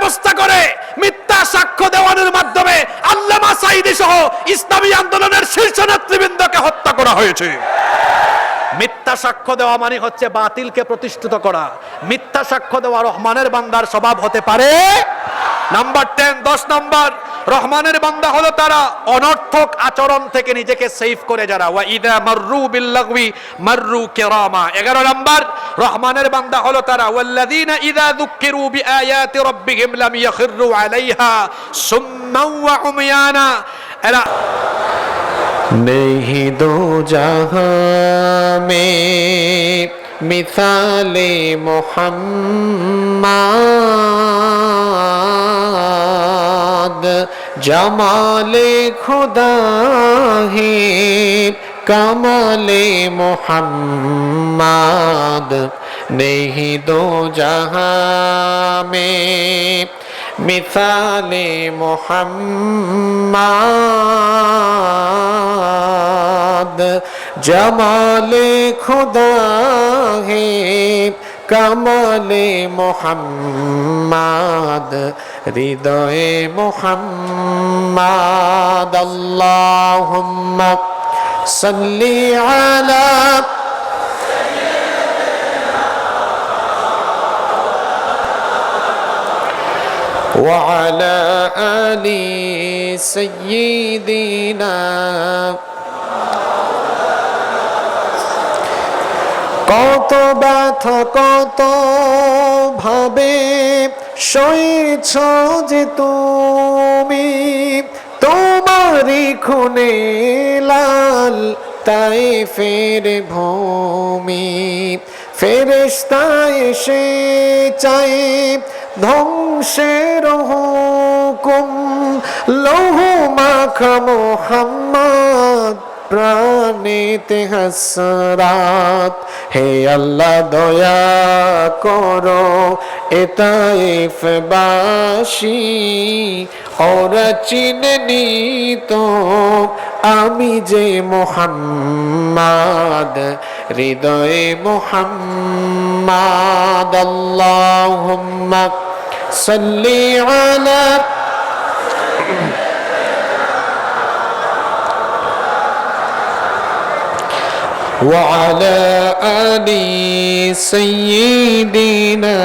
ব্যবস্থা করে মিথ্যা সাক্ষ্য দেওয়ানোর মাধ্যমে আল্লামা সাঈদী সহ ইসলামী আন্দোলনের শীর্ষ নেতৃবৃন্দকে হত্যা করা হয়েছে। মিথ্যা সাক্ষ্য দেওয়া মানে হচ্ছে বাতিলকে প্রতিষ্ঠিত করা। মিথ্যা সাক্ষ্য দেওয়া রহমানের বান্দার স্বভাব হতে পারে। নাম্বার 10, 10 নম্বর, রহমানের বান্দা হলো তারা অনর্থক আচরণ থেকে নিজেকে সেভ করে যারা, ওয়া ইযা মাররু বিল লাগবি মাররু কিরামা। 11 নম্বর, রহমানের বান্দা হলো তারা ওয়াল্লাযীনা ইযা যুক্কিরু বিআয়াতি রাব্বিহিম লাম ইয়াখিরু আলাইহা সুম্মান ওয়া উমিয়ানা। এরা नहीं दो जहां में मिसाले मोहम्मद जमाले खुदा है कमाले मोहम्मद नहीं दो जहां में मिसाले मोहम्मद जमाले खुदा है कमाले मोहम्मद हृदय मोहम्मद अल्लाहुम्मा सल्ली अला وعلى آل سيدنا কত ব্যথা কত ভাবে সইছ যে তুমি তোমারই খুনে লাল তায়েফের ভূমি ফেরেশতা এসে চায় ধ্বংসের হুকুম লৌহ মাখা মোহাম্মদ প্রাণেতে হাসরাত হে আল্লাহ দয়া করো এ তায়েফবাসী ওরা চিনেনি তো আমি যে মোহাম্মদ হৃদয়ে মোহাম্মদ আল্লাহুম্মা সাল্লি আলা وعلى آل سيدنا